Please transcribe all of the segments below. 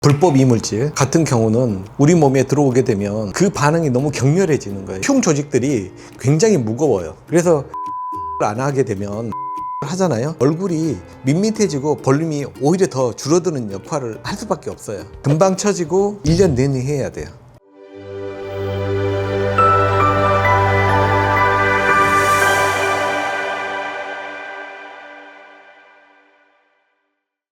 불법 이물질 같은 경우는 우리 몸에 들어오게 되면 그 반응이 너무 격렬해지는 거예요. 흉 조직들이 굉장히 무거워요. 그래서 안 하게 되면 하잖아요. 얼굴이 밋밋해지고 볼륨이 오히려 더 줄어드는 역할을 할 수밖에 없어요. 금방 처지고 1년 내내 해야 돼요.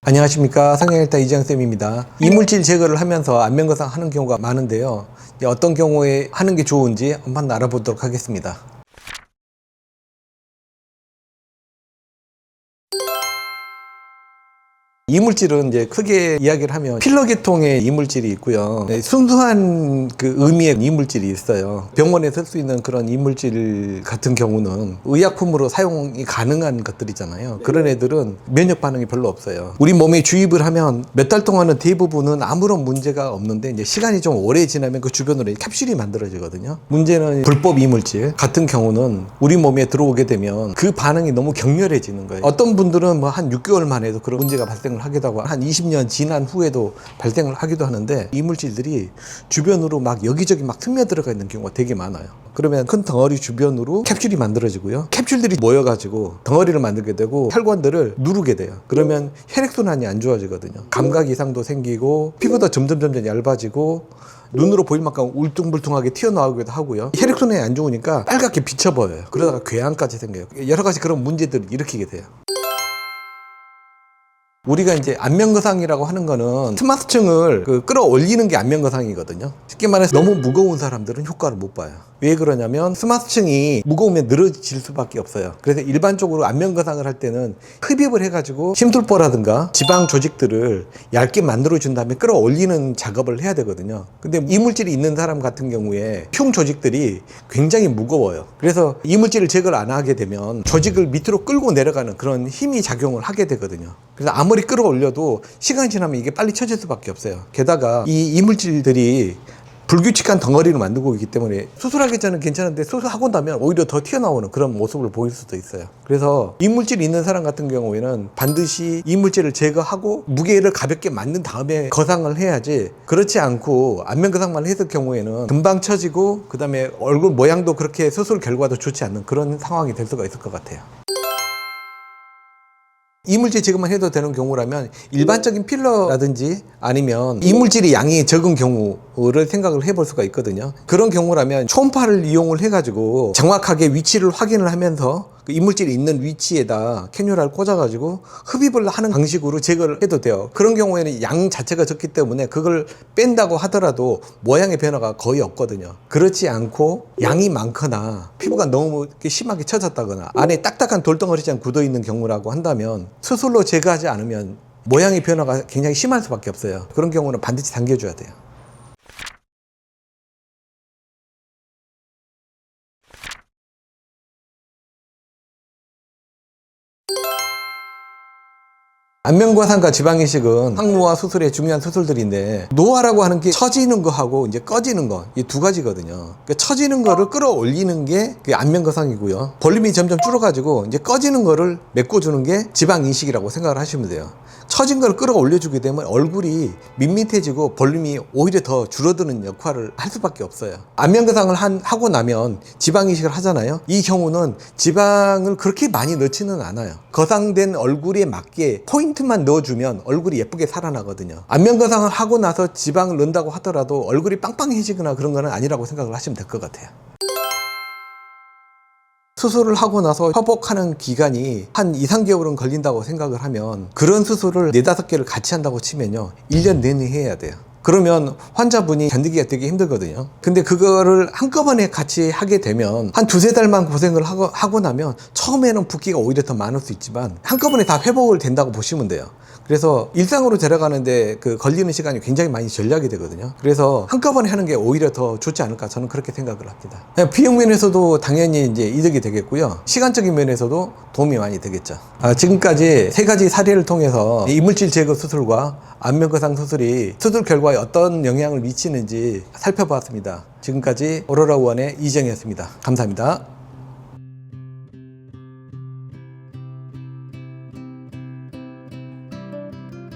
안녕하십니까, 성형외과 이정쌤입니다. 이물질 제거를 하면서 안면거상 하는 경우가 많은데요, 어떤 경우에 하는 게 좋은지 한번 알아보도록 하겠습니다. 이물질은 이제 크게 이야기를 하면 필러 계통의 이물질이 있고요. 순수한 그 의미의 이물질이 있어요. 병원에 쓸 수 있는 그런 이물질 같은 경우는 의약품으로 사용이 가능한 것들이잖아요. 그런 애들은 면역 반응이 별로 없어요. 우리 몸에 주입을 하면 몇 달 동안은 대부분은 아무런 문제가 없는데, 이제 시간이 좀 오래 지나면 그 주변으로 캡슐이 만들어지거든요. 문제는 불법 이물질 같은 경우는 우리 몸에 들어오게 되면 그 반응이 너무 격렬해지는 거예요. 어떤 분들은 뭐 한 6개월 만에도 그런 문제가 발생을 하기도 하고, 한 20년 지난 후에도 발생을 하기도 하는데, 이물질들이 주변으로 막 여기저기 막 스며 들어가 있는 경우가 되게 많아요. 그러면 큰 덩어리 주변으로 캡슐이 만들어지고요. 캡슐들이 모여가지고 덩어리를 만들게 되고 혈관들을 누르게 돼요. 그러면 혈액순환이 안 좋아지거든요. 감각 이상도 생기고, 피부도 점점 얇아지고, 눈으로 보일 만큼 울퉁불퉁하게 튀어나오기도 하고요. 혈액순환이 안 좋으니까 빨갛게 비쳐 보여요. 그러다가 궤양까지 생겨요. 여러 가지 그런 문제들을 일으키게 돼요. 우리가 이제 안면거상이라고 하는 거는 스마트층을 끌어올리는 게 안면거상이거든요. 쉽게 말해서 너무 무거운 사람들은 효과를 못 봐요. 왜 그러냐면 스마트층이 무거우면 늘어질 수밖에 없어요. 그래서 일반적으로 안면거상을 할 때는 흡입을 해가지고 심술보라든가 지방 조직들을 얇게 만들어준 다음에 끌어올리는 작업을 해야 되거든요. 근데 이물질이 있는 사람 같은 경우에 흉 조직들이 굉장히 무거워요. 그래서 이물질을 제거를 안 하게 되면 조직을 밑으로 끌고 내려가는 그런 힘이 작용을 하게 되거든요. 그래서 아무리 끌어올려도 시간이 지나면 이게 빨리 처질 수밖에 없어요. 게다가 이 이물질들이 불규칙한 덩어리를 만들고 있기 때문에 수술하기 전에 괜찮은데 수술하고 나면 오히려 더 튀어나오는 그런 모습을 보일 수도 있어요. 그래서 이물질이 있는 사람 같은 경우에는 반드시 이물질을 제거하고 무게를 가볍게 만든 다음에 거상을 해야지, 그렇지 않고 안면거상만 했을 경우에는 금방 처지고, 그 다음에 얼굴 모양도 그렇게 수술 결과도 좋지 않는 그런 상황이 될 수가 있을 것 같아요. 이물질 제거만 해도 되는 경우라면 일반적인 필러라든지 아니면 이물질의 양이 적은 경우를 생각을 해볼 수가 있거든요. 그런 경우라면 초음파를 이용을 해가지고 정확하게 위치를 확인을 하면서 그 이물질이 있는 위치에다 캐뉼라를 꽂아가지고 흡입을 하는 방식으로 제거를 해도 돼요. 그런 경우에는 양 자체가 적기 때문에 그걸 뺀다고 하더라도 모양의 변화가 거의 없거든요. 그렇지 않고 양이 많거나 피부가 너무 심하게 처졌다거나 안에 딱딱한 돌덩어리처럼 굳어있는 경우라고 한다면 수술로 제거하지 않으면 모양의 변화가 굉장히 심할 수밖에 없어요. 그런 경우는 반드시 당겨줘야 돼요. 안면거상과 지방이식은 항노화 수술의 중요한 수술들인데, 노화라고 하는 게 처지는 거하고 이제 꺼지는 거, 이 두 가지거든요. 그러니까 처지는 거를 끌어올리는 게 안면거상이고요. 볼륨이 점점 줄어가지고 이제 꺼지는 거를 메꿔주는 게 지방이식이라고 생각을 하시면 돼요. 처진 걸 끌어올려주게 되면 얼굴이 밋밋해지고 볼륨이 오히려 더 줄어드는 역할을 할 수밖에 없어요. 안면거상을 하고 나면 지방이식을 하잖아요. 이 경우는 지방을 그렇게 많이 넣지는 않아요. 거상된 얼굴에 맞게 포인트만 넣어주면 얼굴이 예쁘게 살아나거든요. 안면거상을 하고 나서 지방을 넣는다고 하더라도 얼굴이 빵빵해지거나 그런 거는 아니라고 생각을 하시면 될 것 같아요. 수술을 하고 나서 회복하는 기간이 한 2~3개월은 걸린다고 생각을 하면, 그런 수술을 4~5개를 같이 한다고 치면요, 1년 내내 해야 돼요. 그러면 환자분이 견디기가 되게 힘들거든요. 근데 그거를 한꺼번에 같이 하게 되면 한 2~3달만 고생을 하고 나면 처음에는 붓기가 오히려 더 많을 수 있지만 한꺼번에 다 회복을 된다고 보시면 돼요. 그래서 일상으로 데려가는데 걸리는 시간이 굉장히 많이 절약이 되거든요. 그래서 한꺼번에 하는 게 오히려 더 좋지 않을까, 저는 그렇게 생각을 합니다. 비용 면에서도 당연히 이제 이득이 되겠고요. 시간적인 면에서도 도움이 많이 되겠죠. 지금까지 3가지 사례를 통해서 이물질 제거 수술과 안면거상 수술이 수술 결과에 어떤 영향을 미치는지 살펴보았습니다. 지금까지 오로라 우원의 이정이었습니다. 감사합니다.